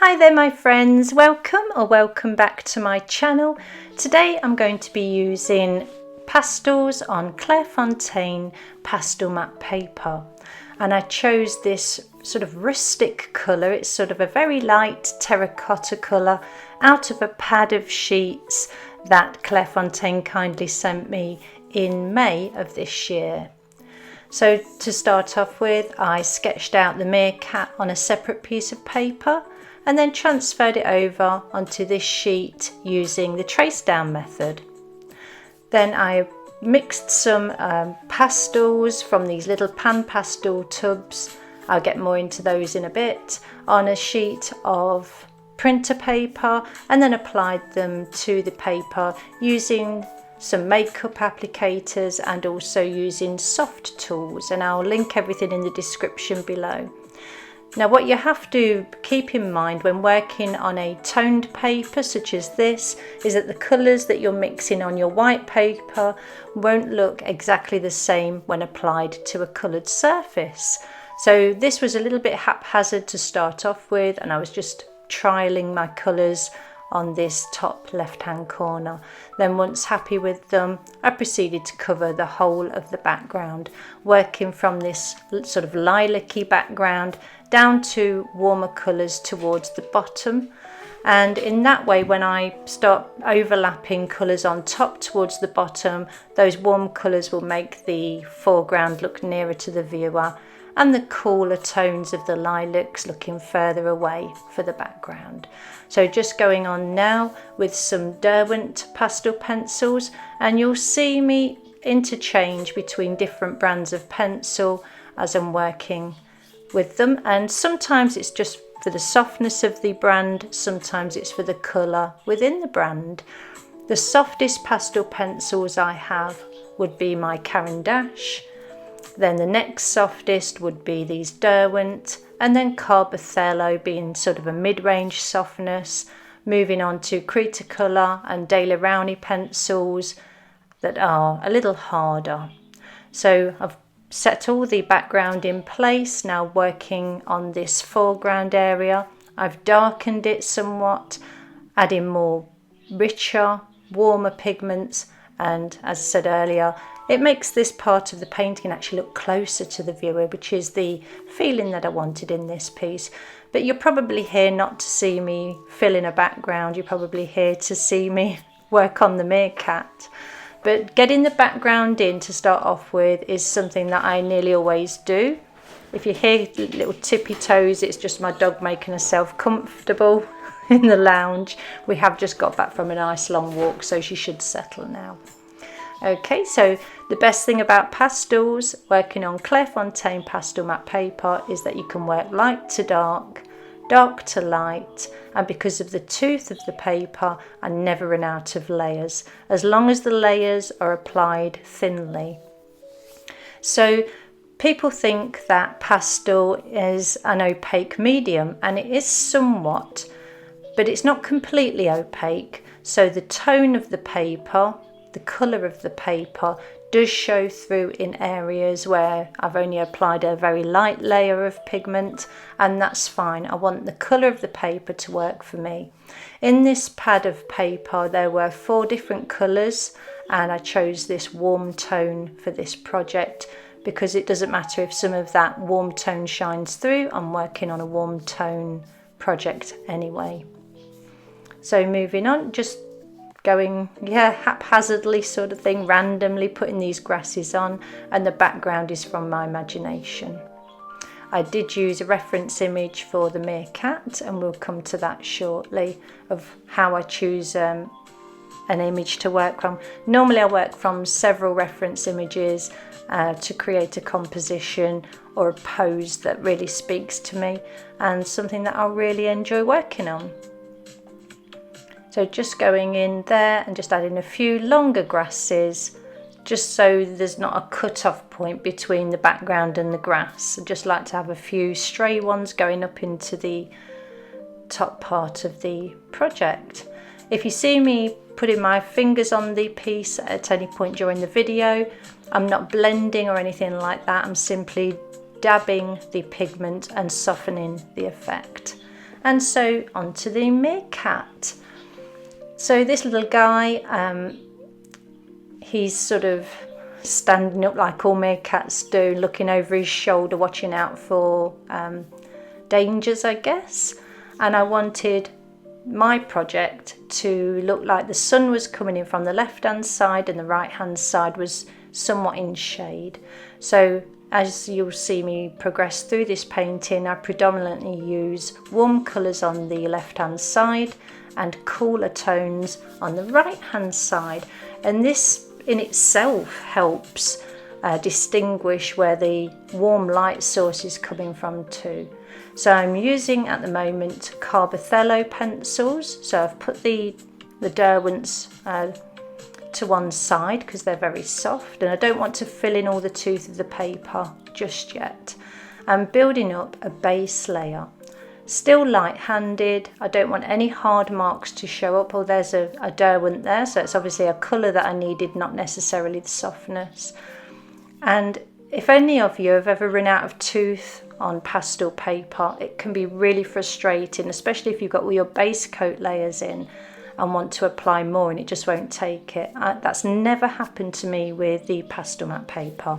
Hi there my friends, welcome back to my channel. Today I'm going to be using pastels on Clairefontaine pastel matte paper, and I chose this sort of rustic colour. It's sort of a very light terracotta colour out of a pad of sheets that Clairefontaine kindly sent me in May of this year. So to start off with, I sketched out the meerkat on a separate piece of paper and then transferred it over onto this sheet using the trace down method. Then I mixed some pastels from these little pan pastel tubs, I'll get more into those in a bit, on a sheet of printer paper, and then applied them to the paper using some makeup applicators and also using soft tools, and I'll link everything in the description below. Now what you have to keep in mind when working on a toned paper such as this is that the colours that you're mixing on your white paper won't look exactly the same when applied to a coloured surface. So this was a little bit haphazard to start off with, and I was just trialling my colours on this top left hand corner. Then once happy with them, I proceeded to cover the whole of the background, working from this sort of lilac-y background down to warmer colours towards the bottom. And in that way, when I start overlapping colours on top towards the bottom, those warm colours will make the foreground look nearer to the viewer, and the cooler tones of the lilacs looking further away for the background. So just going on now with some Derwent pastel pencils, and you'll see me interchange between different brands of pencil as I'm working with them, and sometimes it's just for the softness of the brand, sometimes it's for the colour within the brand. The softest pastel pencils I have would be my Caran d'Ache. Then the next softest would be these Derwent, and then Carbothello being sort of a mid-range softness, moving on to Cretacolor and De La Rowney pencils that are a little harder. So I've set all the background in place, now working on this foreground area. I've darkened it somewhat, adding more richer, warmer pigments, and as I said earlier, it makes this part of the painting actually look closer to the viewer, which is the feeling that I wanted in this piece. But you're probably here not to see me fill in a background, you're probably here to see me work on the meerkat. But getting the background in to start off with is something that I nearly always do. If you hear little tippy toes, it's just my dog making herself comfortable in the lounge. We have just got back from a nice long walk, so she should settle now. Okay, so the best thing about pastels, working on Clairefontaine pastel matte paper, is that you can work light to dark, dark to light, and because of the tooth of the paper, I never run out of layers, as long as the layers are applied thinly. So people think that pastel is an opaque medium, and it is somewhat, but it's not completely opaque. So the tone of the paper, the colour of the paper does show through in areas where I've only applied a very light layer of pigment, and that's fine. I want the colour of the paper to work for me. In this pad of paper there were 4 different colours, and I chose this warm tone for this project because it doesn't matter if some of that warm tone shines through, I'm working on a warm tone project anyway. So moving on, just going haphazardly sort of thing, randomly putting these grasses on, and the background is from my imagination. I did use a reference image for the meerkat, and we'll come to that shortly, of how I choose an image to work from. Normally I work from several reference images to create a composition or a pose that really speaks to me and something that I'll really enjoy working on. So just going in there and just adding a few longer grasses, just so there's not a cut-off point between the background and the grass. I just like to have a few stray ones going up into the top part of the project. If you see me putting my fingers on the piece at any point during the video, I'm not blending or anything like that. I'm simply dabbing the pigment and softening the effect. And so onto the meerkat. So this little guy, he's sort of standing up like all meerkats do, looking over his shoulder, watching out for dangers, I guess. And I wanted my project to look like the sun was coming in from the left hand side and the right hand side was somewhat in shade. So as you'll see me progress through this painting, I predominantly use warm colours on the left hand side and cooler tones on the right hand side, and this in itself helps distinguish where the warm light source is coming from too. So I'm using at the moment Carbothello pencils, so I've put the Derwents to one side because they're very soft and I don't want to fill in all the tooth of the paper just yet. I'm building up a base layer. Still light-handed, I don't want any hard marks to show up. Oh, there's a Derwent there, so it's obviously a colour that I needed, not necessarily the softness. And if any of you have ever run out of tooth on pastel paper, it can be really frustrating, especially if you've got all your base coat layers in and want to apply more and it just won't take it. That's never happened to me with the pastel matte paper,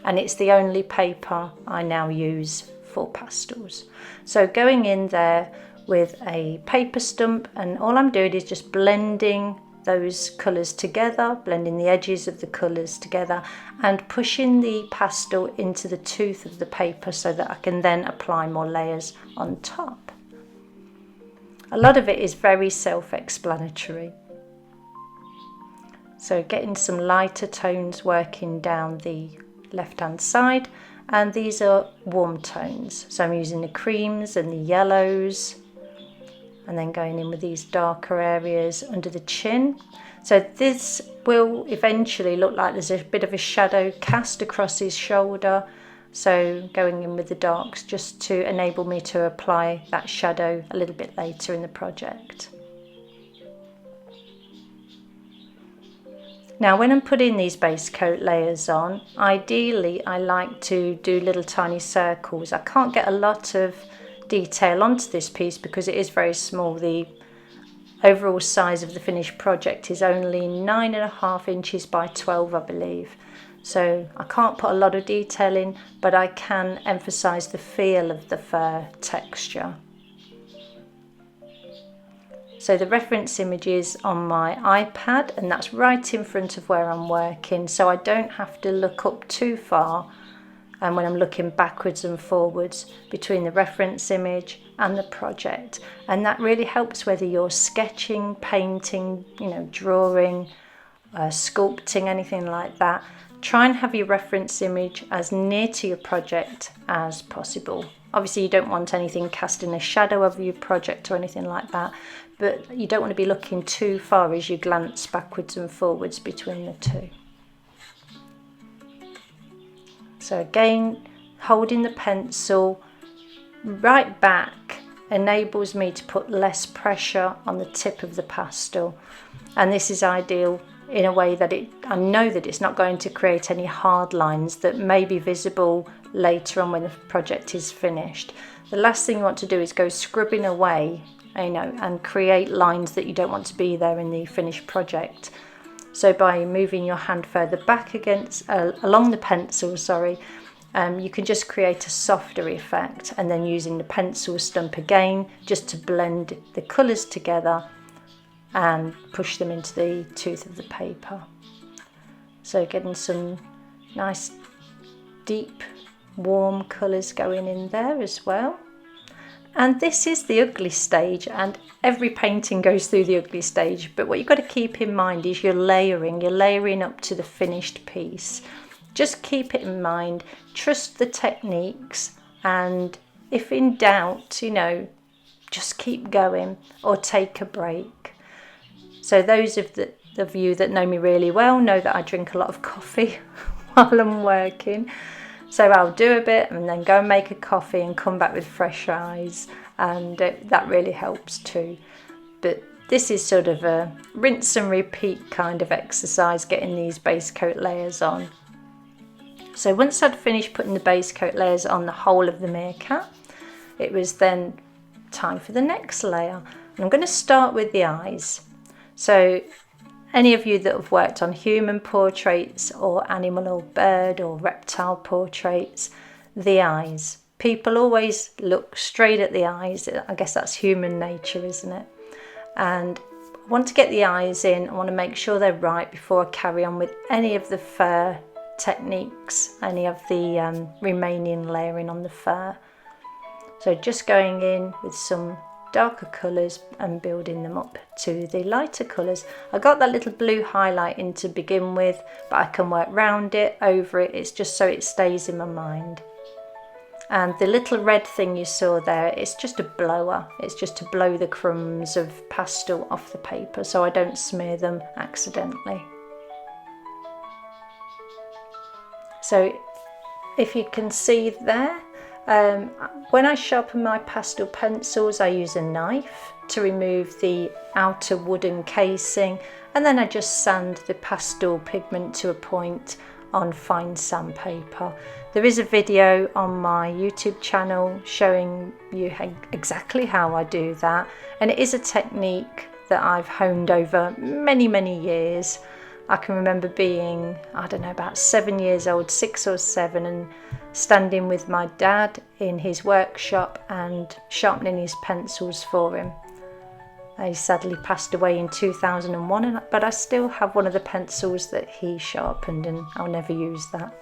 and it's the only paper I now use for pastels. So going in there with a paper stump, and all I'm doing is just blending those colours together, blending the edges of the colours together and pushing the pastel into the tooth of the paper so that I can then apply more layers on top. A lot of it is very self-explanatory. So getting some lighter tones working down the left-hand side, and these are warm tones. So I'm using the creams and the yellows, and then going in with these darker areas under the chin. So this will eventually look like there's a bit of a shadow cast across his shoulder. So going in with the darks just to enable me to apply that shadow a little bit later in the project. Now when I'm putting these base coat layers on, ideally I like to do little tiny circles. I can't get a lot of detail onto this piece because it is very small. The overall size of the finished project is only 9.5 inches by 12, I believe. So I can't put a lot of detail in, but I can emphasize the feel of the fur texture. So the reference image is on my iPad, and that's right in front of where I'm working, so I don't have to look up too far and when I'm looking backwards and forwards between the reference image and the project. And that really helps whether you're sketching, painting, drawing, sculpting, anything like that. Try and have your reference image as near to your project as possible. Obviously you don't want anything casting a shadow over your project or anything like that, but you don't want to be looking too far as you glance backwards and forwards between the two. So again, holding the pencil right back enables me to put less pressure on the tip of the pastel, and this is ideal in a way that I know that it's not going to create any hard lines that may be visible later on when the project is finished. The last thing you want to do is go scrubbing away, and create lines that you don't want to be there in the finished project. So by moving your hand further back along the pencil, you can just create a softer effect, and then using the pencil stump again just to blend the colours together and push them into the tooth of the paper. So getting some nice deep warm colours going in there as well. And this is the ugly stage, and every painting goes through the ugly stage, but what you've got to keep in mind is you're layering up to the finished piece. Just keep it in mind, trust the techniques, and if in doubt, just keep going or take a break. So those of you that know me really well know that I drink a lot of coffee while I'm working. So I'll do a bit and then go and make a coffee and come back with fresh eyes, and that really helps too. But this is sort of a rinse and repeat kind of exercise, getting these base coat layers on. So once I'd finished putting the base coat layers on the whole of the meerkat, it was then time for the next layer. And I'm going to start with the eyes. So any of you that have worked on human portraits or animal or bird or reptile portraits, the eyes. People always look straight at the eyes. I guess that's human nature, isn't it? And I want to get the eyes in. I want to make sure they're right before I carry on with any of the fur techniques, any of the remaining layering on the fur. So just going in with some darker colours and building them up to the lighter colours. I got that little blue highlight in to begin with, but I can work round it, over it. It's just so it stays in my mind. And the little red thing you saw there, it's just a blower. It's just to blow the crumbs of pastel off the paper so I don't smear them accidentally. So if you can see there, when I sharpen my pastel pencils, I use a knife to remove the outer wooden casing, and then I just sand the pastel pigment to a point on fine sandpaper. There is a video on my YouTube channel showing you exactly how I do that, and it is a technique that I've honed over many years. I can remember being, I don't know, about 7 years old, 6 or 7, and standing with my dad in his workshop and sharpening his pencils for him. He sadly passed away in 2001, but I still have one of the pencils that he sharpened, and I'll never use that.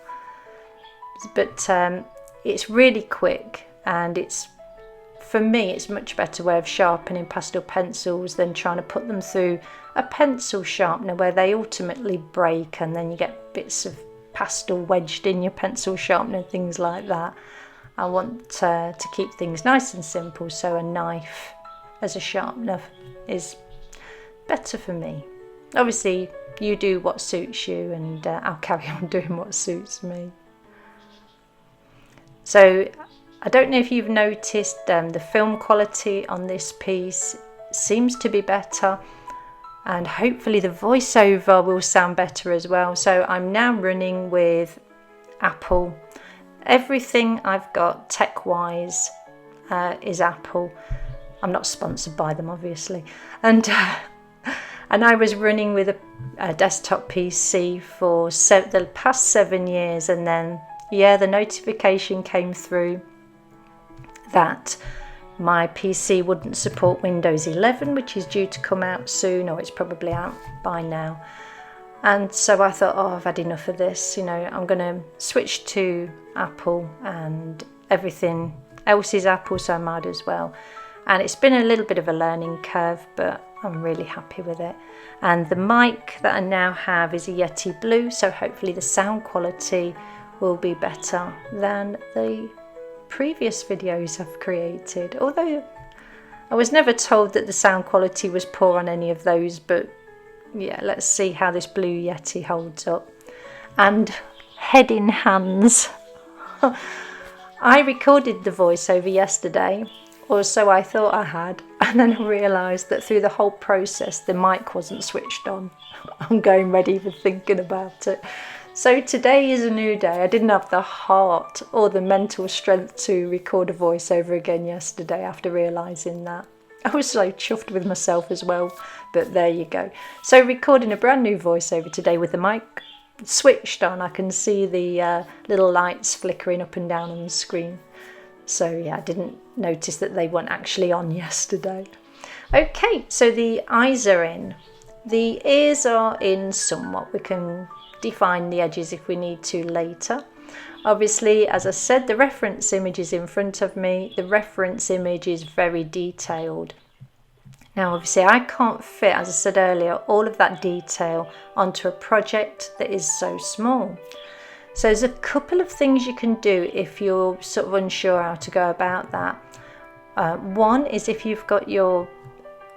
But it's really quick, and for me it's a much better way of sharpening pastel pencils than trying to put them through a pencil sharpener where they ultimately break and then you get bits of pastel wedged in your pencil sharpener, things like that. I want to keep things nice and simple, so a knife as a sharpener is better for me. Obviously you do what suits you, and I'll carry on doing what suits me. So I don't know if you've noticed the film quality on this piece seems to be better, and hopefully the voiceover will sound better as well. So I'm now running with Apple. Everything I've got tech-wise is Apple. I'm not sponsored by them, obviously. And I was running with a desktop PC for the past 7 years, and then the notification came through that my PC wouldn't support Windows 11, which is due to come out soon, or it's probably out by now. And so I thought, I've had enough of this. I'm going to switch to Apple, and everything else is Apple, so I might as well. And it's been a little bit of a learning curve, but I'm really happy with it. And the mic that I now have is a Yeti Blue, so hopefully the sound quality will be better than the previous videos I've created, although I was never told that the sound quality was poor on any of those. But let's see how this Blue Yeti holds up. And head in hands, I recorded the voiceover yesterday, or so I thought I had, and then I realised that through the whole process the mic wasn't switched on. I'm going red even thinking about it. So today is a new day. I didn't have the heart or the mental strength to record a voiceover again yesterday after realising that. I was so chuffed with myself as well, but there you go. So recording a brand new voiceover today with the mic switched on. I can see the little lights flickering up and down on the screen. So I didn't notice that they weren't actually on yesterday. Okay, so the eyes are in. The ears are in somewhat. We can define the edges if we need to later. Obviously, as I said, the reference image is in front of me. The reference image is very detailed. Now obviously I can't fit, as I said earlier, all of that detail onto a project that is so small. So there's a couple of things you can do if you're sort of unsure how to go about that. One is if you've got your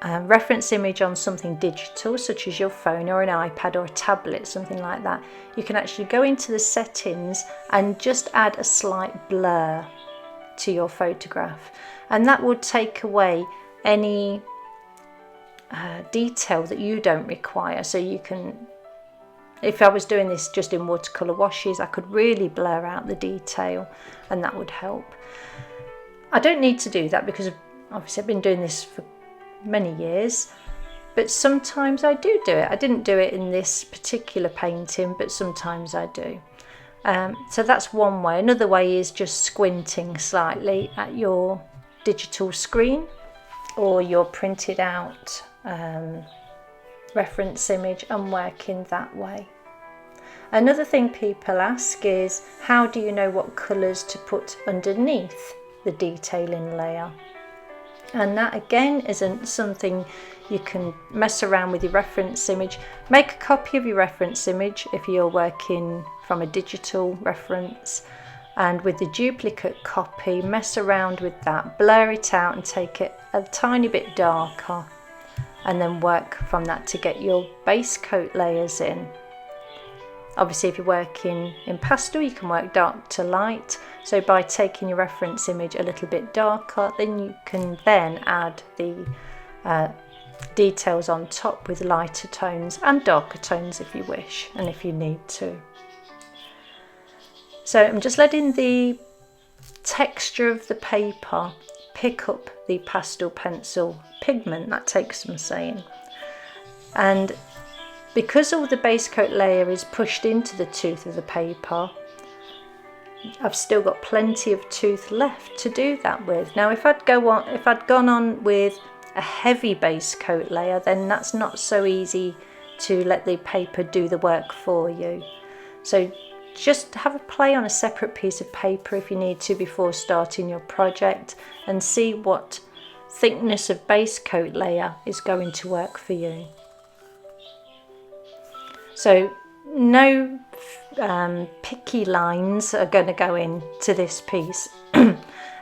reference image on something digital, such as your phone or an iPad or a tablet, something like that, you can actually go into the settings and just add a slight blur to your photograph, and that will take away any detail that you don't require. So you can, if I was doing this just in watercolour washes, I could really blur out the detail, and that would help. I don't need to do that because Obviously I've been doing this for many years, but sometimes I do it. I didn't do it in this particular painting, but sometimes I do. So that's one way. Another way is just squinting slightly at your digital screen or your printed out reference image and working that way. Another thing people ask is, how do you know what colours to put underneath the detailing layer? And that again isn't something you can mess around with your reference image. Make a copy of your reference image if you're working from a digital reference, and with the duplicate copy, mess around with that, blur it out and take it a tiny bit darker, and then work from that to get your base coat layers in. Obviously if you're working in pastel, you can work dark to light, so by taking your reference image a little bit darker, then you can then add the details on top with lighter tones and darker tones if you wish and if you need to. So I'm just letting the texture of the paper pick up the pastel pencil pigment. That takes some saying. And because all the base coat layer is pushed into the tooth of the paper, I've still got plenty of tooth left to do that with. Now if I'd gone on with a heavy base coat layer, then that's not so easy to let the paper do the work for you. So just have a play on a separate piece of paper if you need to before starting your project, and see what thickness of base coat layer is going to work for you. So no picky lines are going to go into this piece.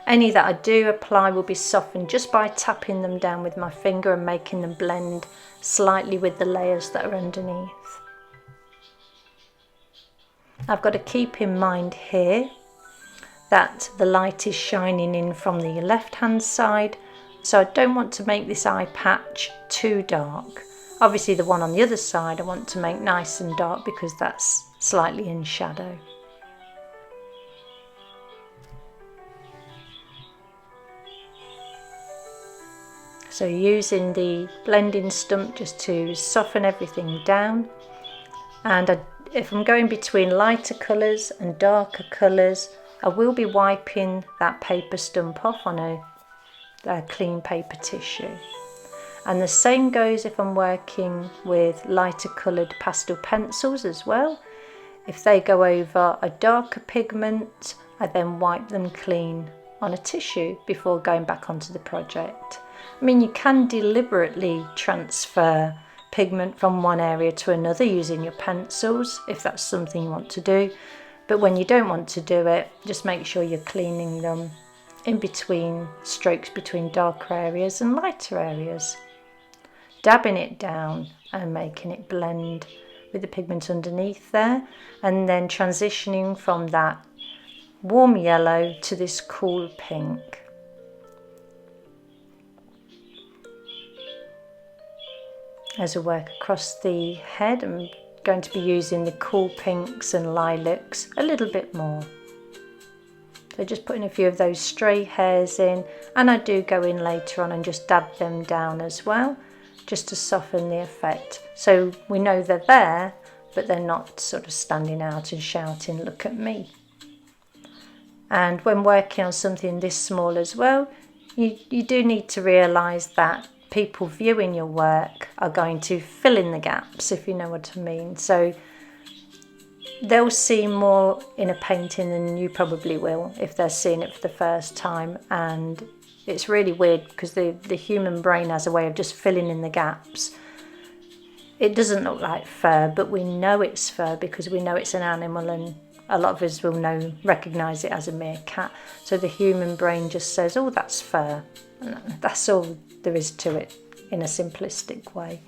Any that I do apply will be softened just by tapping them down with my finger and making them blend slightly with the layers that are underneath. I've got to keep in mind here that the light is shining in from the left hand side, so I don't want to make this eye patch too dark. Obviously the one on the other side I want to make nice and dark because that's slightly in shadow. So using the blending stump just to soften everything down, and if I'm going between lighter colours and darker colours, I will be wiping that paper stump off on a clean paper tissue. And the same goes if I'm working with lighter coloured pastel pencils as well. If they go over a darker pigment, I then wipe them clean on a tissue before going back onto the project. I mean, you can deliberately transfer pigment from one area to another using your pencils if that's something you want to do, but when you don't want to do it, just make sure you're cleaning them in between strokes between darker areas and lighter areas, dabbing it down and making it blend with the pigment underneath there, and then transitioning from that warm yellow to this cool pink. As I work across the head, I'm going to be using the cool pinks and lilacs a little bit more. So just putting a few of those stray hairs in, and I do go in later on and just dab them down as well, just to soften the effect. So we know they're there, but they're not sort of standing out and shouting, "Look at me." And when working on something this small as well, you do need to realise that people viewing your work are going to fill in the gaps, if you know what I mean. So they'll see more in a painting than you probably will if they're seeing it for the first time. And it's really weird because the human brain has a way of just filling in the gaps. It doesn't look like fur, but we know it's fur because we know it's an animal, and a lot of us will recognise it as a meerkat. So the human brain just says, "Oh, that's fur." And that's all there is to it in a simplistic way.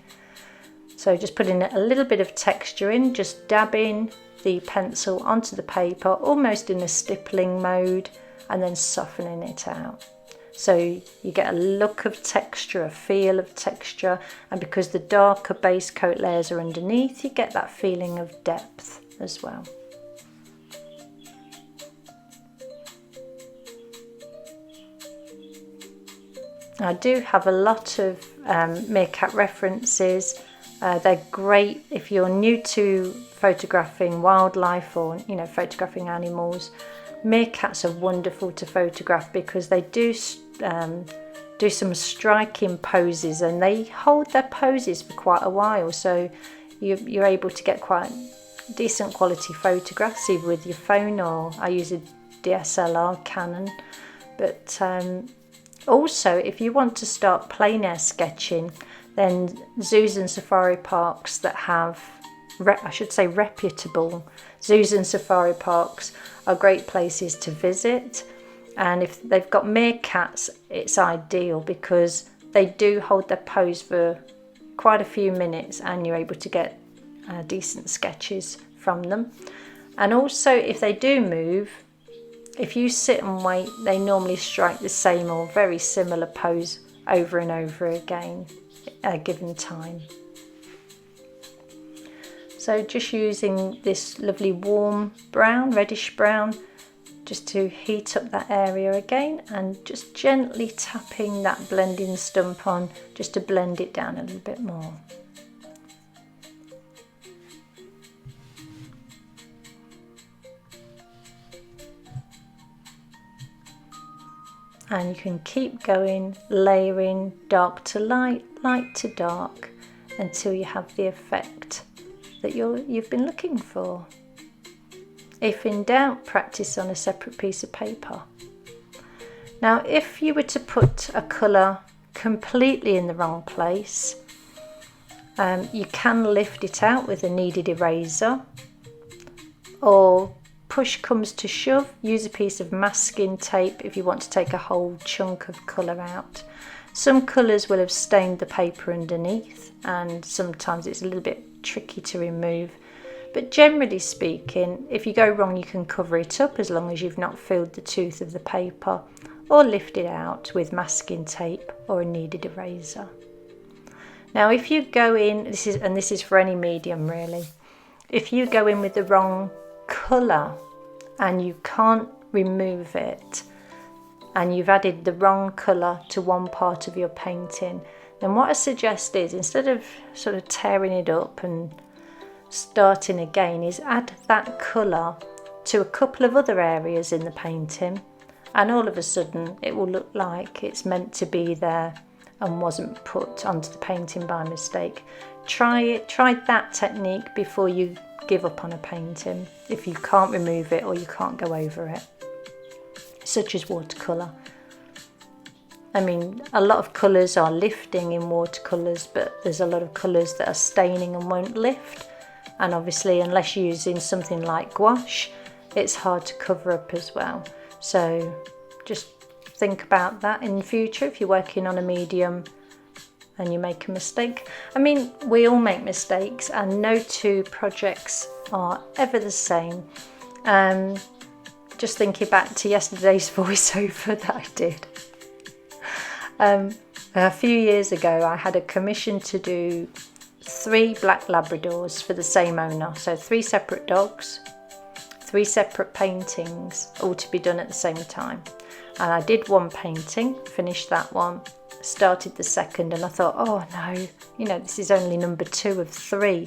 So just putting a little bit of texture in, just dabbing the pencil onto the paper almost in a stippling mode, and then softening it out. So you get a look of texture, a feel of texture, and because the darker base coat layers are underneath, you get that feeling of depth as well. I do have a lot of meerkat references. They're great if you're new to photographing wildlife or photographing animals. Meerkats are wonderful to photograph because they do some striking poses, and they hold their poses for quite a while, so you're able to get quite decent quality photographs either with your phone, or I use a DSLR Canon. But also, if you want to start plein air sketching, then zoos and safari parks that have, reputable zoos and safari parks are great places to visit. And if they've got meerkats, it's ideal because they do hold their pose for quite a few minutes, and you're able to get decent sketches from them. And also, if they do move, if you sit and wait, they normally strike the same or very similar pose over and over again at a given time. So just using this lovely warm brown, reddish brown, just to heat up that area again, and just gently tapping that blending stump on just to blend it down a little bit more. And you can keep going, layering dark to light, light to dark, until you have the effect that you've been looking for. If in doubt, practice on a separate piece of paper. Now, if you were to put a colour completely in the wrong place, you can lift it out with a kneaded eraser, or push comes to shove, use a piece of masking tape if you want to take a whole chunk of colour out. Some colours will have stained the paper underneath, and sometimes it's a little bit tricky to remove. But generally speaking, if you go wrong, you can cover it up as long as you've not filled the tooth of the paper, or lift it out with masking tape or a kneaded eraser. Now, if you go in, this is for any medium really, if you go in with the wrong colour and you can't remove it, and you've added the wrong colour to one part of your painting, then what I suggest is, instead of sort of tearing it up and starting again, is add that colour to a couple of other areas in the painting, and all of a sudden it will look like it's meant to be there and wasn't put onto the painting by mistake. Try that technique before you give up on a painting if you can't remove it or you can't go over it, such as watercolour. I mean, a lot of colours are lifting in watercolours, but there's a lot of colours that are staining and won't lift. And obviously, unless you're using something like gouache, it's hard to cover up as well. So just think about that in the future if you're working on a medium and you make a mistake. I mean, we all make mistakes, and no two projects are ever the same. Just thinking back to yesterday's voiceover that I did. A few years ago, I had a commission to do 3 black Labradors for the same owner. So 3 separate dogs, 3 separate paintings, all to be done at the same time. And I did one painting, finished that one, started the second, and I thought, oh no, this is only number 2 of 3.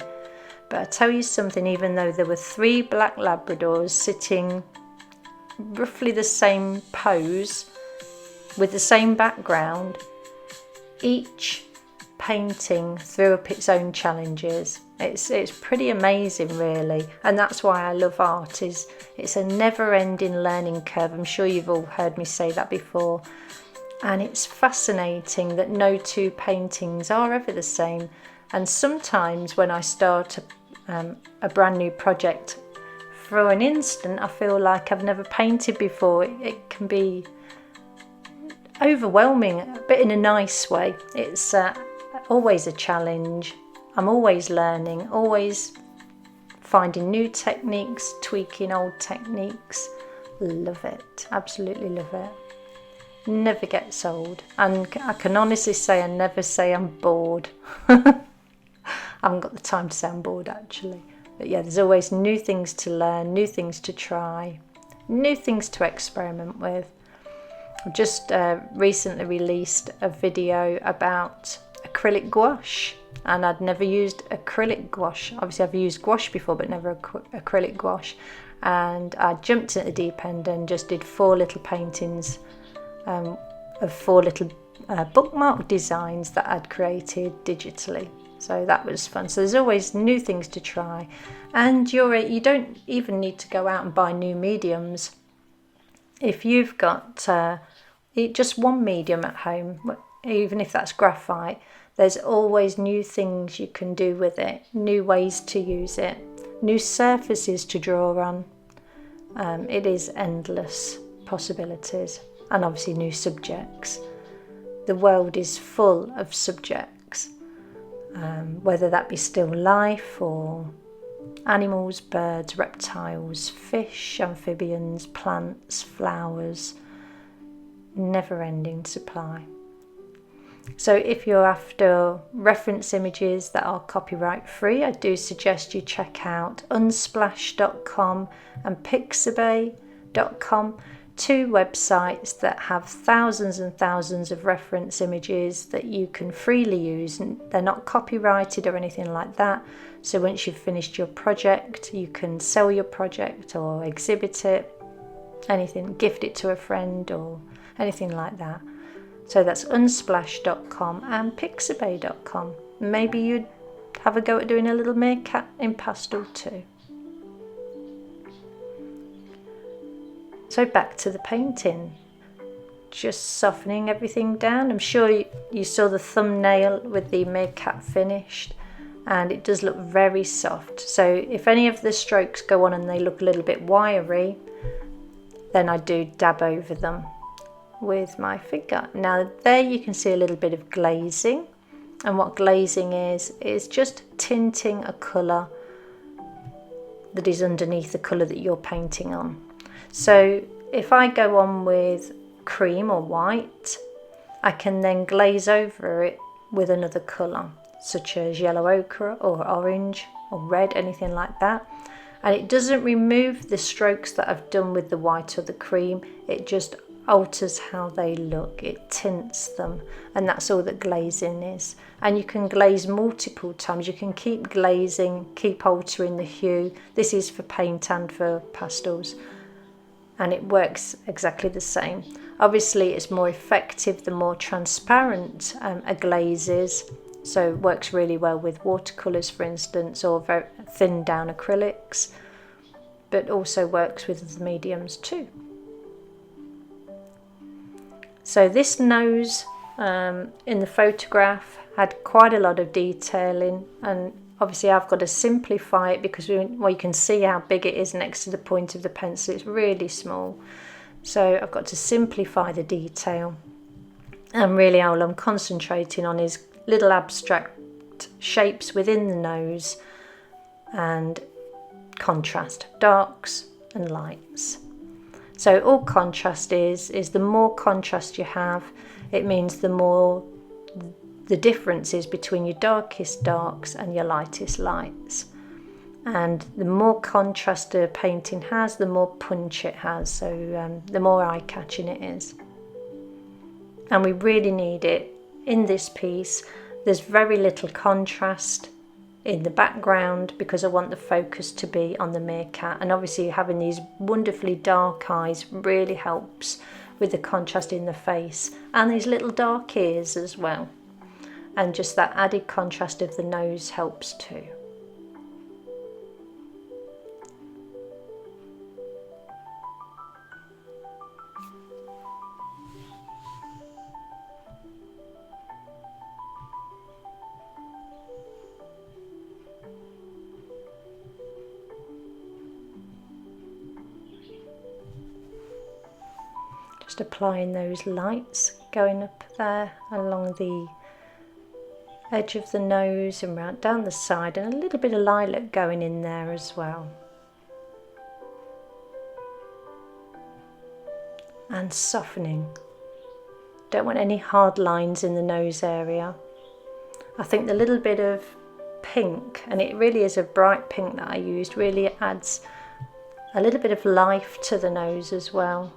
But I tell you something, even though there were 3 black Labradors sitting roughly the same pose, with the same background, each painting threw up its own challenges. It's pretty amazing really, and that's why I love art. It's a never-ending learning curve. I'm sure you've all heard me say that before, and it's fascinating that no 2 paintings are ever the same. And sometimes when I start a brand new project, for an instant I feel like I've never painted before. It can be overwhelming, but in a nice way. It's always a challenge. I'm always learning, always finding new techniques, tweaking old techniques. Love it, absolutely love it. Never gets old, and I can honestly say I never say I'm bored. I haven't got the time to say I'm bored actually, but yeah, there's always new things to learn, new things to try, new things to experiment with. I've just recently released a video about acrylic gouache, and I'd never used acrylic gouache. Obviously I've used gouache before, but never acrylic gouache, and I jumped at the deep end and just did 4 little paintings of 4 little bookmark designs that I'd created digitally. So that was fun. So there's always new things to try, and you don't even need to go out and buy new mediums. If you've got just one medium at home, even if that's graphite, there's always new things you can do with it, new ways to use it, new surfaces to draw on. It is endless possibilities, and obviously new subjects. The world is full of subjects, whether that be still life or animals, birds, reptiles, fish, amphibians, plants, flowers, never-ending supply. So if you're after reference images that are copyright free, I do suggest you check out unsplash.com and pixabay.com, 2 websites that have thousands and thousands of reference images that you can freely use, and they're not copyrighted or anything like that. So once you've finished your project, you can sell your project or exhibit it, anything, gift it to a friend or anything like that. So that's unsplash.com and pixabay.com. Maybe you'd have a go at doing a little meerkat in pastel too. So back to the painting, just softening everything down. I'm sure you saw the thumbnail with the meerkat finished, and it does look very soft. So if any of the strokes go on and they look a little bit wiry, then I do dab over them with my finger. Now there you can see a little bit of glazing, and what glazing is just tinting a colour that is underneath the colour that you're painting on. So if I go on with cream or white, I can then glaze over it with another colour, such as yellow ochre or orange or red, anything like that. And it doesn't remove the strokes that I've done with the white or the cream, it just alters how they look, it tints them, and that's all that glazing is. And you can glaze multiple times, you can keep glazing, keep altering the hue. This is for paint and for pastels, and it works exactly the same. Obviously it's more effective the more transparent a glaze is, so it works really well with watercolours for instance, or very thin down acrylics, but also works with the mediums too. So this nose in the photograph had quite a lot of detailing, and obviously I've got to simplify it because you can see how big it is next to the point of the pencil. It's really small, so I've got to simplify the detail, and really all I'm concentrating on is little abstract shapes within the nose and contrast, darks and lights. So all contrast is the more contrast you have, it means the more the difference is between your darkest darks and your lightest lights. And the more contrast a painting has, the more punch it has, so the more eye-catching it is. And we really need it in this piece. There's very little contrast in the background because I want the focus to be on the meerkat, and obviously having these wonderfully dark eyes really helps with the contrast in the face, and these little dark ears as well, and just that added contrast of the nose helps too. Just applying those lights going up there along the edge of the nose and round down the side, and a little bit of lilac going in there as well. And softening. Don't want any hard lines in the nose area. I think the little bit of pink, and it really is a bright pink that I used, really adds a little bit of life to the nose as well.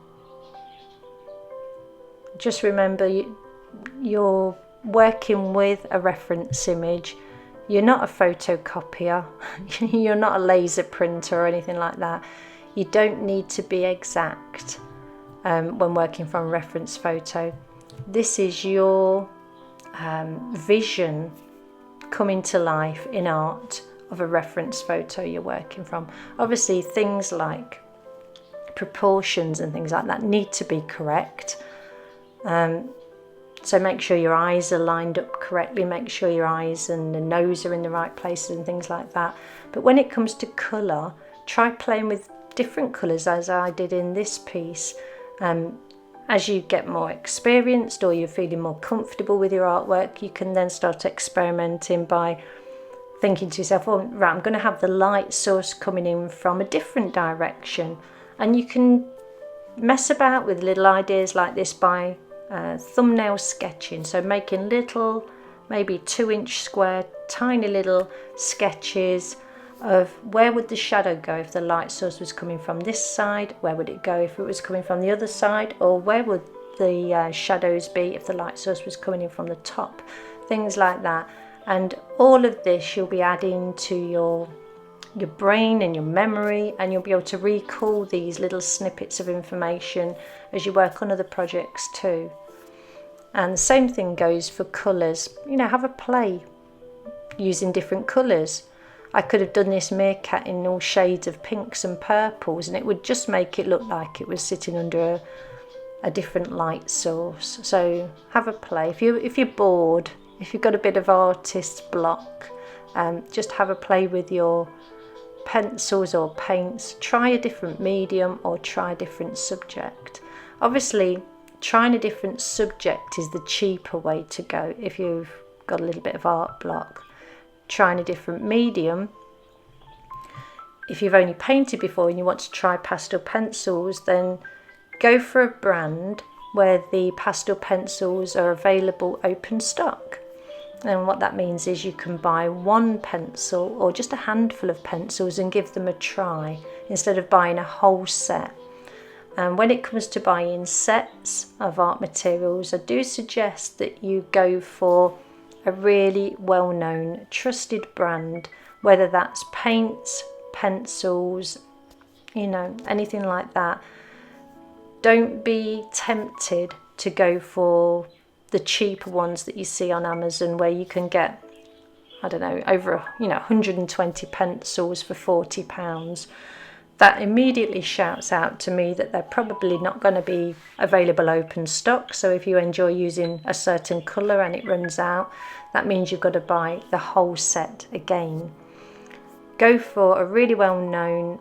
just remember you're working with a reference image. You're not a photocopier, you're not a laser printer or anything like that. You don't need to be exact when working from a reference photo. This is your vision coming to life in art of a reference photo you're working from. Obviously things like proportions and things like that need to be correct. So make sure your eyes are lined up correctly, make sure your eyes and the nose are in the right places and things like that. But when it comes to colour, try playing with different colours as I did in this piece. As you get more experienced or you're feeling more comfortable with your artwork, you can then start experimenting by thinking to yourself, oh, right, I'm going to have the light source coming in from a different direction. And you can mess about with little ideas like this by thumbnail sketching. So making little, maybe 2-inch square, tiny little sketches of where would the shadow go if the light source was coming from this side, where would it go if it was coming from the other side, or where would the shadows be if the light source was coming in from the top, things like that. And all of this you'll be adding to your brain and your memory, and you'll be able to recall these little snippets of information as you work on other projects too. And the same thing goes for colours. You know, have a play using different colours. I could have done this meerkat in all shades of pinks and purples, and it would just make it look like it was sitting under a different light source. So have a play. If you're bored, if you've got a bit of artist's block, just have a play with your pencils or paints. Try a different medium or try a different subject. Obviously, trying a different subject is the cheaper way to go if you've got a little bit of art block. Trying a different medium, if you've only painted before and you want to try pastel pencils, then go for a brand where the pastel pencils are available open stock. And what that means is you can buy one pencil or just a handful of pencils and give them a try instead of buying a whole set. And when it comes to buying sets of art materials, I do suggest that you go for a really well-known, trusted brand, whether that's paints, pencils, you know, anything like that. Don't be tempted to go for the cheaper ones that you see on Amazon, where you can get, I don't know, over 120 pencils for £40. That immediately shouts out to me that they're probably not going to be available open stock. So if you enjoy using a certain colour and it runs out, that means you've got to buy the whole set again. Go for a really well-known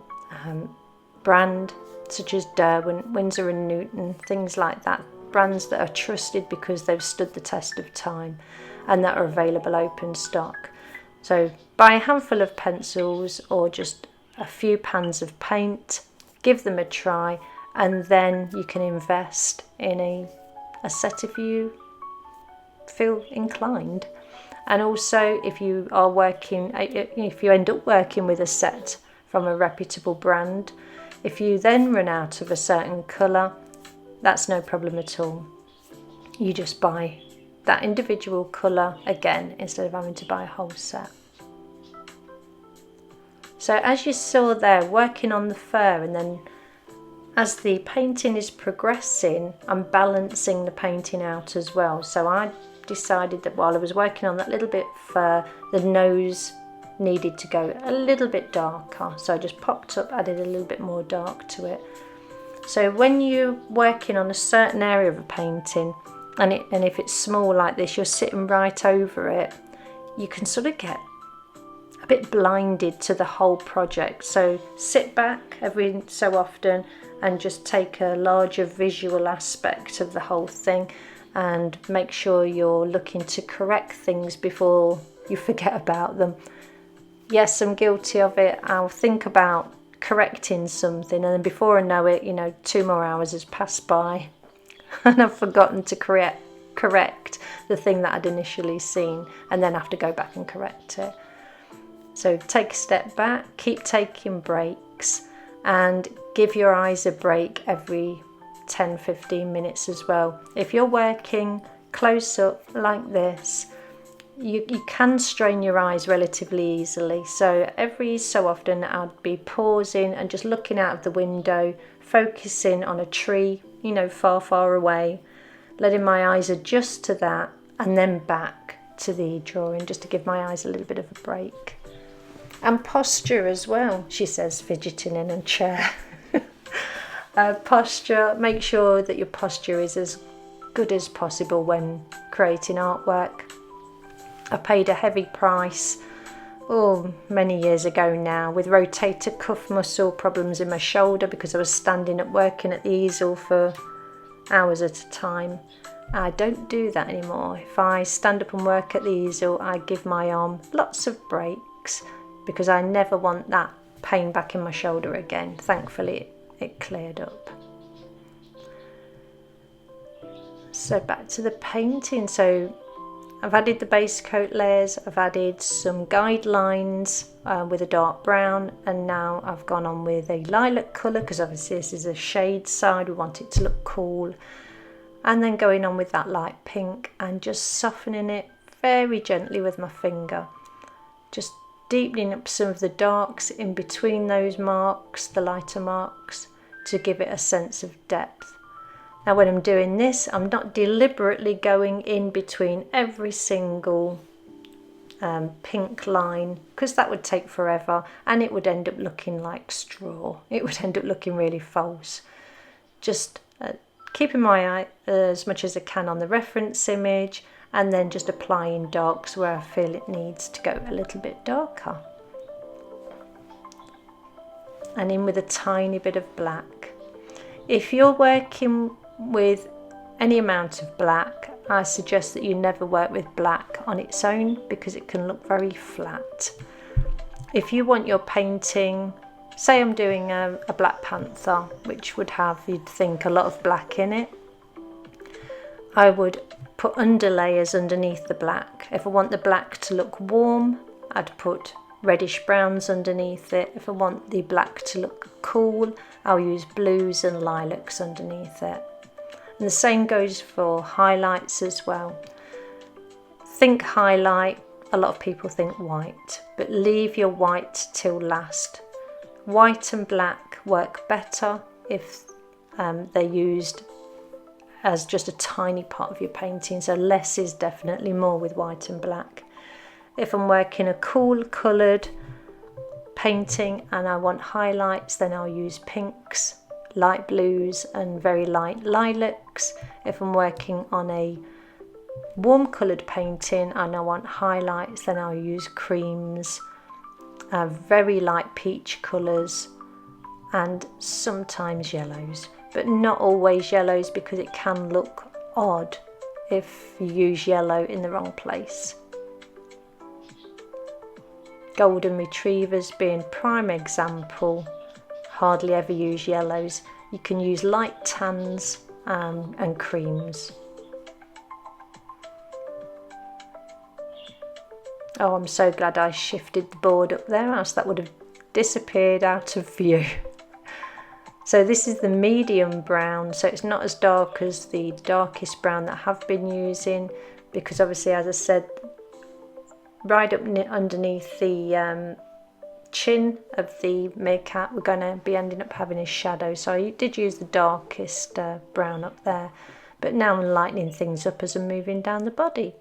brand such as Derwent, Winsor & Newton, things like that. Brands that are trusted because they've stood the test of time and that are available open stock. So buy a handful of pencils or just a few pans of paint, give them a try, and then you can invest in a set if you feel inclined. And also, if you end up working with a set from a reputable brand, if you then run out of a certain colour, that's no problem at all. You just buy that individual colour again instead of having to buy a whole set. So as you saw there, working on the fur, and then as the painting is progressing, I'm balancing the painting out as well. So I decided that while I was working on that little bit of fur, the nose needed to go a little bit darker. So I just popped up, added a little bit more dark to it. So when you're working on a certain area of a painting, and if it's small like this, you're sitting right over it, you can sort of get a bit blinded to the whole project. So sit back every so often and just take a larger visual aspect of the whole thing, and make sure you're looking to correct things before you forget about them. Yes, I'm guilty of it. I'll think about correcting something, and then before I know it, 2 more hours has passed by and I've forgotten to correct the thing that I'd initially seen, and then have to go back and correct it. So take a step back, keep taking breaks, and give your eyes a break every 10-15 minutes as well. If you're working close up like this, you can strain your eyes relatively easily. So every so often I'd be pausing and just looking out of the window, focusing on a tree, you know, far away, letting my eyes adjust to that, and then back to the drawing just to give my eyes a little bit of a break. And posture as well, she says, fidgeting in a chair. Posture, make sure that your posture is as good as possible when creating artwork. I paid a heavy price, many years ago now, with rotator cuff muscle problems in my shoulder because I was standing up working at the easel for hours at a time. I don't do that anymore. If I stand up and work at the easel, I give my arm lots of breaks because I never want that pain back in my shoulder again. Thankfully, it cleared up. So back to the painting. So I've added the base coat layers, I've added some guidelines with a dark brown, and now I've gone on with a lilac colour because obviously this is a shade side, we want it to look cool. And then going on with that light pink and just softening it very gently with my finger. Just deepening up some of the darks in between those marks, the lighter marks, to give it a sense of depth. Now when I'm doing this, I'm not deliberately going in between every single pink line, because that would take forever and it would end up looking like straw. It would end up looking really false. Just keeping my eye as much as I can on the reference image, and then just applying darks where I feel it needs to go a little bit darker. And in with a tiny bit of black. If you're working with any amount of black, I suggest that you never work with black on its own because it can look very flat. If you want your painting, say I'm doing a Black Panther, which would have, you'd think, a lot of black in it, I would put underlayers underneath the black. If I want the black to look warm, I'd put reddish browns underneath it. If I want the black to look cool, I'll use blues and lilacs underneath it. And the same goes for highlights as well. Think highlight, a lot of people think white, but leave your white till last. White and black work better if they're used as just a tiny part of your painting, so less is definitely more with white and black. If I'm working a cool coloured painting and I want highlights, then I'll use pinks, light blues and very light lilacs. If I'm working on a warm coloured painting and I want highlights, then I'll use creams, very light peach colours, and sometimes yellows, but not always yellows because it can look odd if you use yellow in the wrong place. Golden retrievers being prime example, hardly ever use yellows. You can use light tans and creams. Oh, I'm so glad I shifted the board up there, else that would have disappeared out of view. So this is the medium brown, so it's not as dark as the darkest brown that I have been using, because obviously, as I said, right up underneath the chin of the meerkat, we're going to be ending up having a shadow. So I did use the darkest brown up there, but now I'm lightening things up as I'm moving down the body.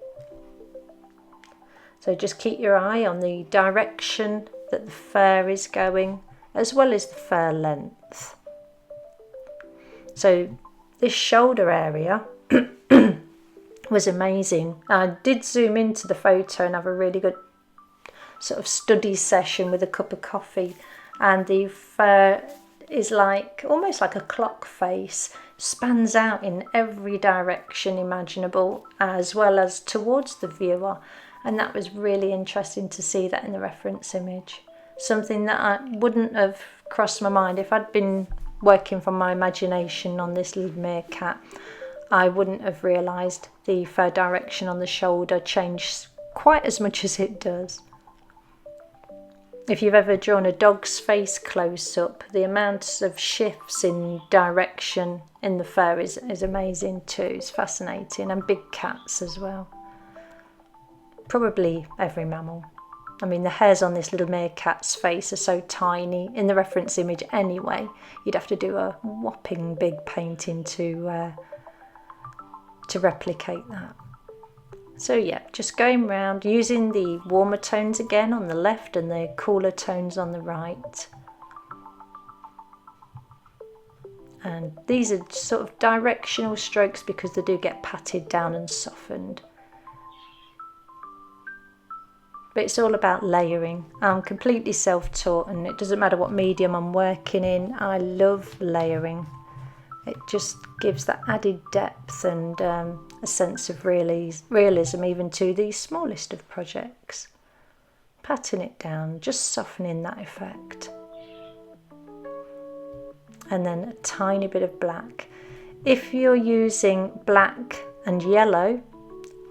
So just keep your eye on the direction that the fur is going, as well as the fur length. So this shoulder area was amazing. I did zoom into the photo and have a really good sort of study session with a cup of coffee, and the fur is like almost like a clock face, spans out in every direction imaginable as well as towards the viewer, and that was really interesting to see that in the reference image. Something that I wouldn't have crossed my mind if I'd been working from my imagination on this little meerkat. I wouldn't have realised the fur direction on the shoulder changed quite as much as it does. if you've ever drawn a dog's face close up, the amounts of shifts in direction in the fur is amazing too. It's fascinating. And big cats as well. Probably every mammal. I mean, the hairs on this little meerkat's face are so tiny. In the reference image anyway, you'd have to do a whopping big painting to replicate that. So yeah, just going round, using the warmer tones again on the left and the cooler tones on the right. And these are sort of directional strokes because they do get patted down and softened. But it's all about layering. I'm completely self-taught and it doesn't matter what medium I'm working in. I love layering. It just gives that added depth and a sense of realism even to the smallest of projects. Patting it down, just softening that effect. And then a tiny bit of black. If you're using black and yellow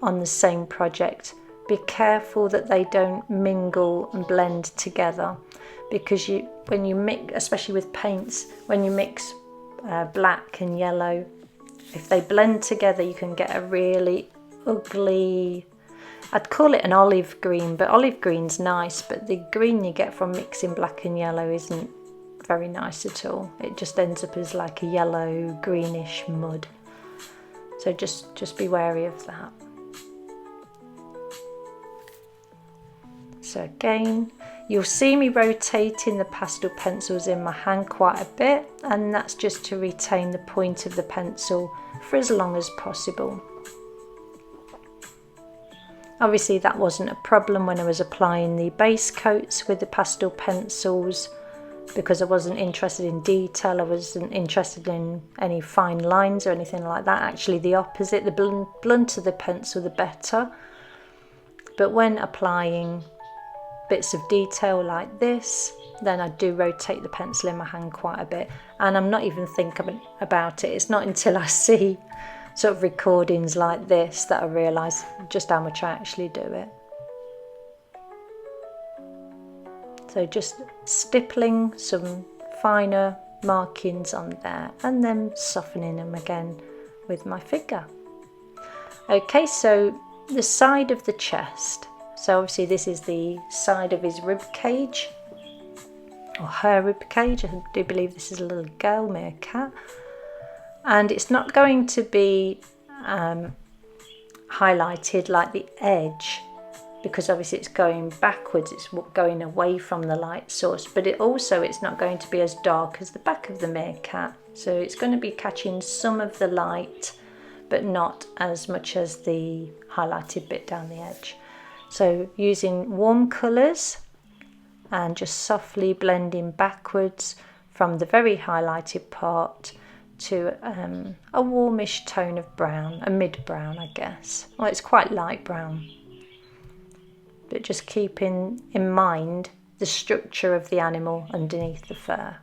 on the same project, be careful that they don't mingle and blend together, because when you mix, especially with paints, when you mix black and yellow, if they blend together you can get a really ugly, I'd call it an olive green, but olive green's nice, but the green you get from mixing black and yellow isn't very nice at all. It just ends up as like a yellow greenish mud. So just be wary of that. So again, you'll see me rotating the pastel pencils in my hand quite a bit, and that's just to retain the point of the pencil for as long as possible. Obviously that wasn't a problem when I was applying the base coats with the pastel pencils, because I wasn't interested in detail, I wasn't interested in any fine lines or anything like that. Actually the opposite, the blunter the pencil the better. But when applying bits of detail like this, then I do rotate the pencil in my hand quite a bit, and I'm not even thinking about it. It's not until I see sort of recordings like this that I realise just how much I actually do it. So just stippling some finer markings on there and then softening them again with my finger. Okay, so the side of the chest. So obviously this is the side of his rib cage, or her rib cage. I do believe this is a little girl meerkat. And it's not going to be highlighted like the edge, because obviously it's going backwards, it's going away from the light source, but it's not going to be as dark as the back of the meerkat. So it's going to be catching some of the light, but not as much as the highlighted bit down the edge. So using warm colours and just softly blending backwards from the very highlighted part to a warmish tone of brown, a mid-brown I guess. Well, it's quite light brown. But just keeping in mind the structure of the animal underneath the fur.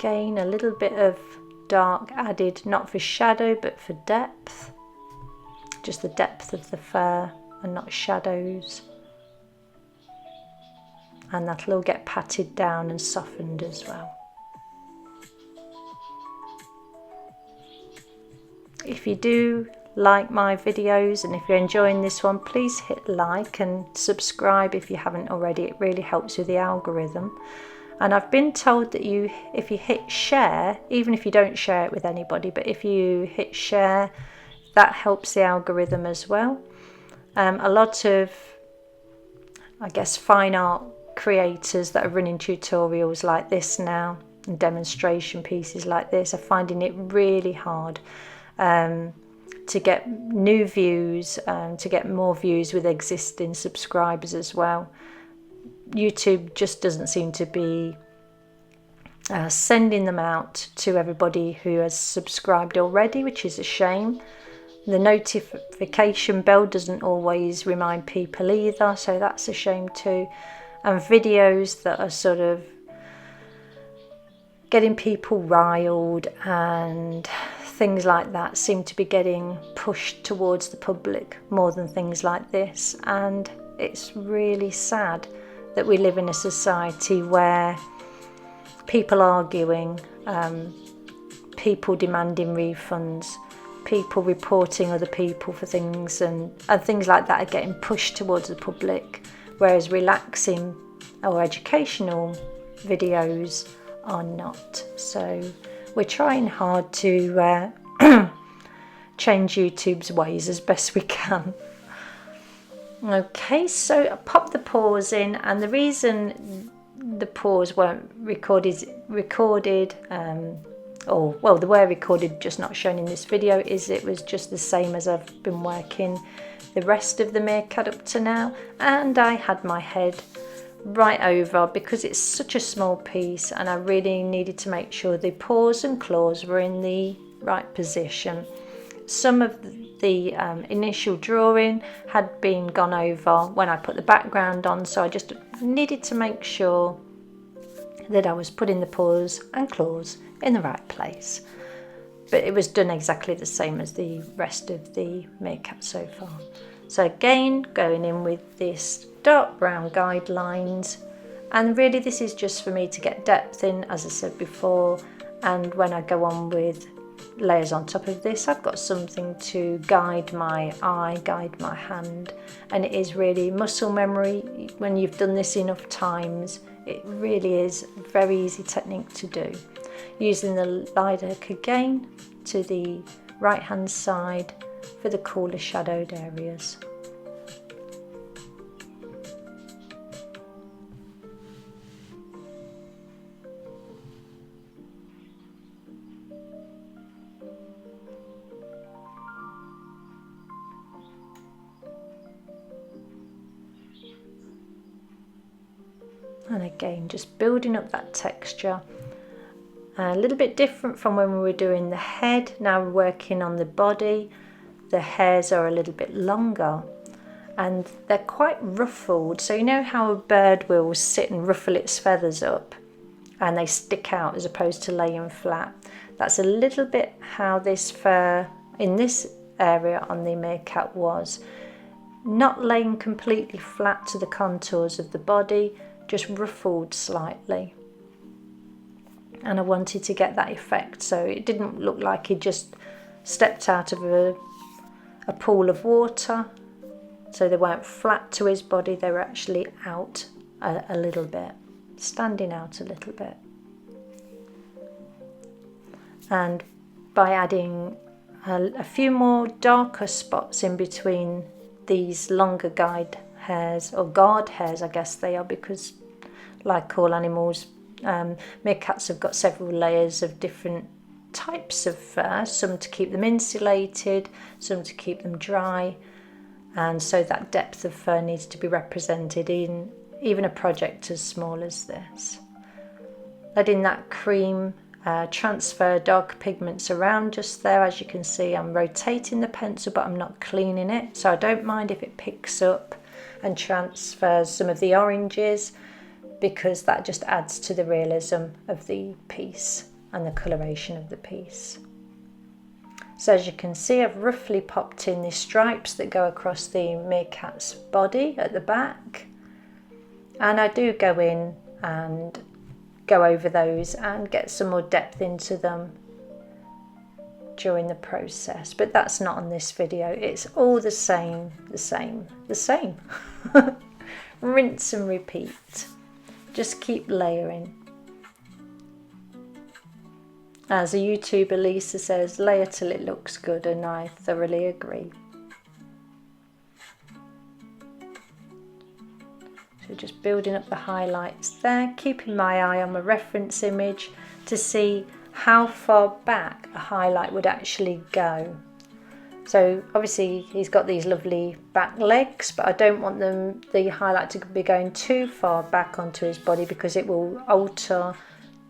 Again, a little bit of dark added, not for shadow but for depth. Just the depth of the fur and not shadows. And that'll all get patted down and softened as well. If you do like my videos and if you're enjoying this one, please hit like and subscribe if you haven't already. It really helps with the algorithm. And I've been told that if you hit share, even if you don't share it with anybody, but if you hit share, that helps the algorithm as well. A lot of, I guess, fine art creators that are running tutorials like this now and demonstration pieces like this are finding it really hard to get new views, to get more views with existing subscribers as well. YouTube just doesn't seem to be sending them out to everybody who has subscribed already, which is a shame. The notification bell doesn't always remind people either, so that's a shame too. And videos that are sort of getting people riled and things like that seem to be getting pushed towards the public more than things like this, and it's really sad that we live in a society where people arguing, people demanding refunds, people reporting other people for things, and things like that are getting pushed towards the public, whereas relaxing or educational videos are not. So we're trying hard to change YouTube's ways as best we can. Okay, so I popped the paws in, and the reason the paws weren't recorded, or well, they were recorded, just not shown in this video, is it was just the same as I've been working the rest of the meerkat up to now, and I had my head right over because it's such a small piece, and I really needed to make sure the paws and claws were in the right position. Some of the initial drawing had been gone over when I put the background on, so I just needed to make sure that I was putting the paws and claws in the right place. But it was done exactly the same as the rest of the meerkat so far. So again, going in with this dark brown guidelines, and really this is just for me to get depth in, as I said before, and when I go on with layers on top of this, I've got something to guide my eye, guide my hand, and it is really muscle memory. When you've done this enough times, it really is a very easy technique to do. Using the lilac again to the right hand side for the cooler shadowed areas. And again, just building up that texture. A little bit different from when we were doing the head. Now we're working on the body. The hairs are a little bit longer and they're quite ruffled. So you know how a bird will sit and ruffle its feathers up and they stick out as opposed to laying flat? That's a little bit how this fur in this area on the meerkat was. Not laying completely flat to the contours of the body, just ruffled slightly, and I wanted to get that effect so it didn't look like he just stepped out of a pool of water. So they weren't flat to his body, they were actually out a little bit, standing out a little bit. And by adding a few more darker spots in between these longer guide hairs, or guard hairs I guess they are, because like all animals, meerkats have got several layers of different types of fur, some to keep them insulated, some to keep them dry, and so that depth of fur needs to be represented in even a project as small as this. Letting that cream transfer dark pigments around just there. As you can see, I'm rotating the pencil but I'm not cleaning it, so I don't mind if it picks up and transfers some of the oranges, because that just adds to the realism of the piece and the coloration of the piece. So as you can see, I've roughly popped in the stripes that go across the meerkat's body at the back, and I do go in and go over those and get some more depth into them during the process, but that's not on this video. It's all the same. Rinse and repeat. Just keep layering. As a YouTuber, Lisa says, layer till it looks good, and I thoroughly agree. So just building up the highlights there, keeping my eye on my reference image to see how far back a highlight would actually go. So obviously he's got these lovely back legs, but I don't want the highlight to be going too far back onto his body, because it will alter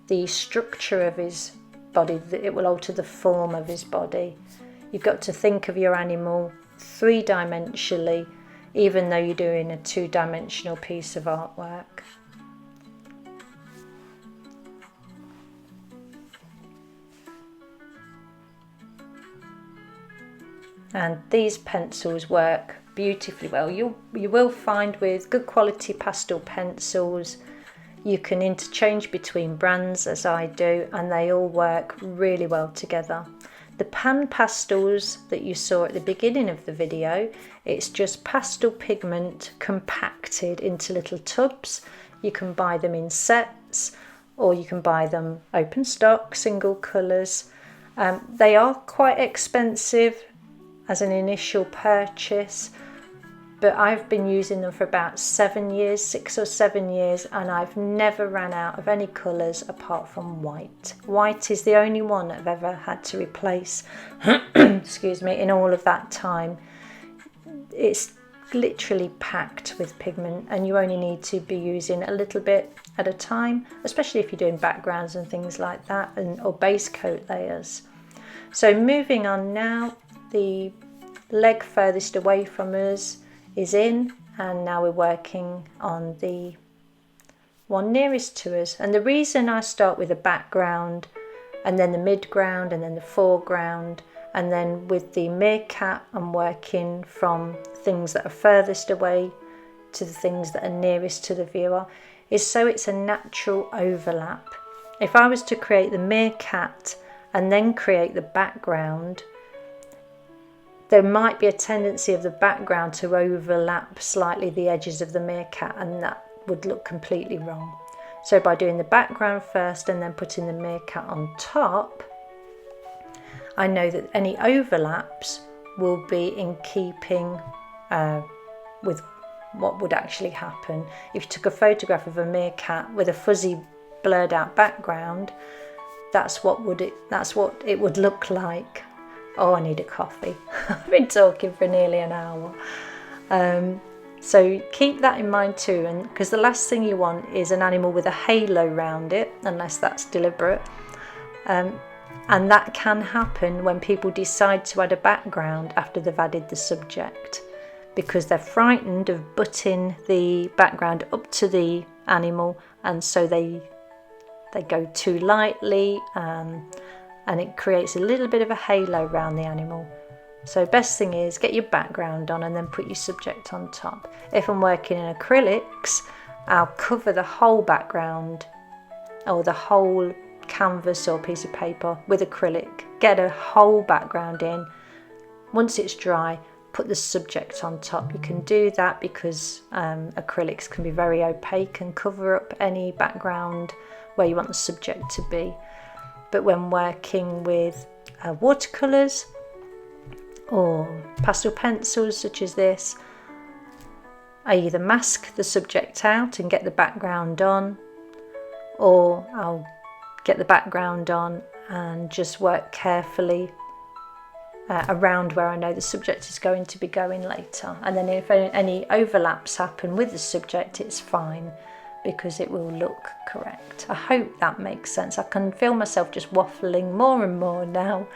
the structure of his body, it will alter the form of his body. You've got to think of your animal three-dimensionally, even though you're doing a two-dimensional piece of artwork. and these pencils work beautifully well. You will find with good quality pastel pencils you can interchange between brands, as I do, and they all work really well together. The pan pastels that you saw at the beginning of the video, it's just pastel pigment compacted into little tubs. You can buy them in sets, or you can buy them open stock, single colours. They are quite expensive as an initial purchase, but I've been using them for about 7 years, 6 or 7 years, and I've never ran out of any colours apart from white. White is the only one I've ever had to replace, excuse me, in all of that time. It's literally packed with pigment, and you only need to be using a little bit at a time, especially if you're doing backgrounds and things like that, or base coat layers. So moving on now, the leg furthest away from us is in, and now we're working on the one nearest to us. And the reason I start with a background and then the midground and then the foreground, and then with the meerkat I'm working from things that are furthest away to the things that are nearest to the viewer, is so it's a natural overlap. If I was to create the meerkat and then create the background, there might be a tendency of the background to overlap slightly the edges of the meerkat, and that would look completely wrong. So by doing the background first and then putting the meerkat on top, I know that any overlaps will be in keeping with what would actually happen. If you took a photograph of a meerkat with a fuzzy blurred out background, that's what it would look like. Oh, I need a coffee. I've been talking for nearly an hour. So keep that in mind too, and because the last thing you want is an animal with a halo around it, unless that's deliberate. And that can happen when people decide to add a background after they've added the subject, because they're frightened of butting the background up to the animal, and so they go too lightly, and it creates a little bit of a halo around the animal. So best thing is get your background on and then put your subject on top. If I'm working in acrylics, I'll cover the whole background or the whole canvas or piece of paper with acrylic, get a whole background in. Once it's dry, put the subject on top. You can do that because acrylics can be very opaque and cover up any background where you want the subject to be. But when working with watercolours or pastel pencils such as this, I either mask the subject out and get the background on, or I'll get the background on and just work carefully around where I know the subject is going to be going later. And then if any overlaps happen with the subject, it's fine, because it will look correct. I hope that makes sense. I can feel myself just waffling more and more now.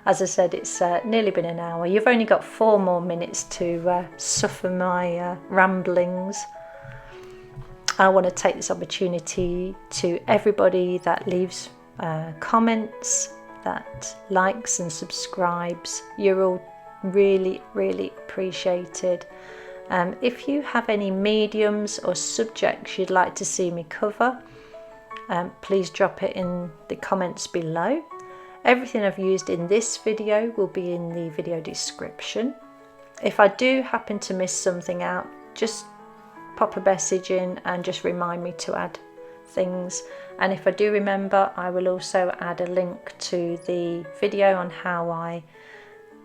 As I said, it's nearly been an hour. You've only got 4 more minutes to suffer my ramblings. I want to take this opportunity to everybody that leaves comments, that likes and subscribes. You're all really, really appreciated. If you have any mediums or subjects you'd like to see me cover, please drop it in the comments below. Everything I've used in this video will be in the video description. If I do happen to miss something out, just pop a message in and just remind me to add things. And if I do remember, I will also add a link to the video on how I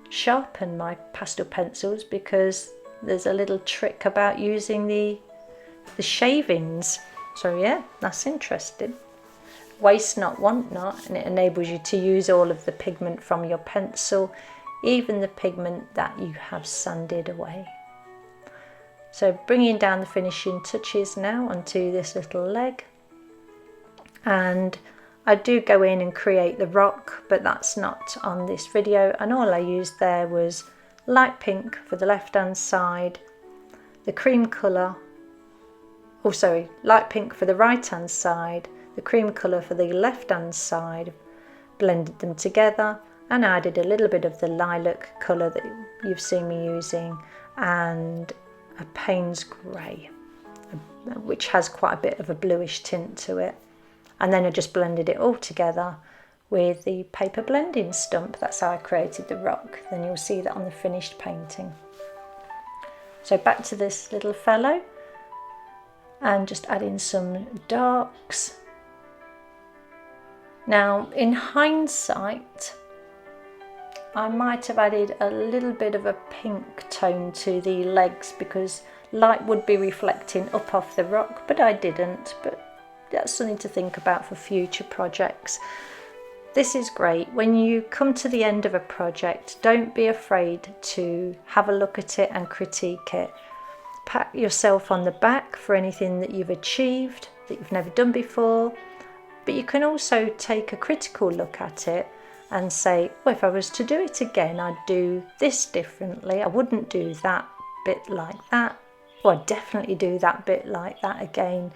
sharpen my pastel pencils, because there's a little trick about using the shavings. So yeah, that's interesting. Waste not, want not, and it enables you to use all of the pigment from your pencil, even the pigment that you have sanded away. So bringing down the finishing touches now onto this little leg. And I do go in and create the rock, but that's not on this video, and all I used there was light pink for the left hand side, the cream colour, light pink for the right hand side, the cream colour for the left hand side, blended them together, and I added a little bit of the lilac colour that you've seen me using, and a Payne's grey, which has quite a bit of a bluish tint to it. And then I just blended it all together with the paper blending stump. That's how I created the rock. Then you'll see that on the finished painting. So back to this little fellow, and just adding some darks. Now in hindsight, I might have added a little bit of a pink tone to the legs because light would be reflecting up off the rock, but I didn't. But that's something to think about for future projects. This is great. When you come to the end of a project, don't be afraid to have a look at it and critique it. Pat yourself on the back for anything that you've achieved that you've never done before, but you can also take a critical look at it and say, well, if I was to do it again, I'd do this differently. I wouldn't do that bit like that, or I'd definitely do that bit like that again.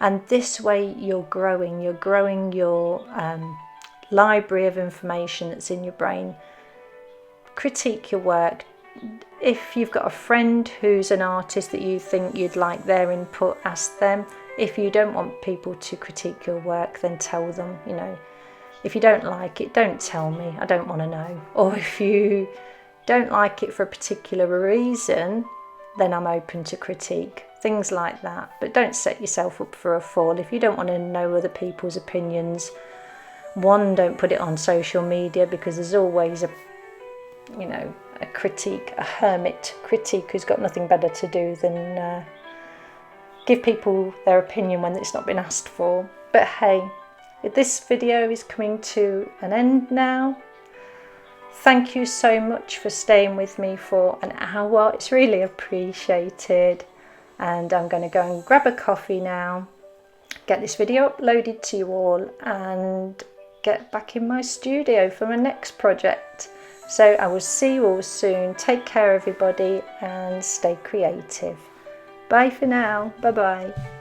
And this way you're growing your library of information that's in your brain. Critique your work. If you've got a friend who's an artist that you think you'd like their input, ask them. If you don't want people to critique your work, then tell them, you know. If you don't like it, don't tell me, I don't want to know. Or if you don't like it for a particular reason, then I'm open to critique. Things like that. But don't set yourself up for a fall. If you don't want to know other people's opinions, one, don't put it on social media, because there's always a critique, a hermit critique who's got nothing better to do than give people their opinion when it's not been asked for. But hey, this video is coming to an end now. Thank you so much for staying with me for an hour. It's really appreciated. And I'm going to go and grab a coffee now, get this video uploaded to you all, and get back in my studio for my next project. So I will see you all soon. Take care everybody and stay creative. Bye for now. Bye bye.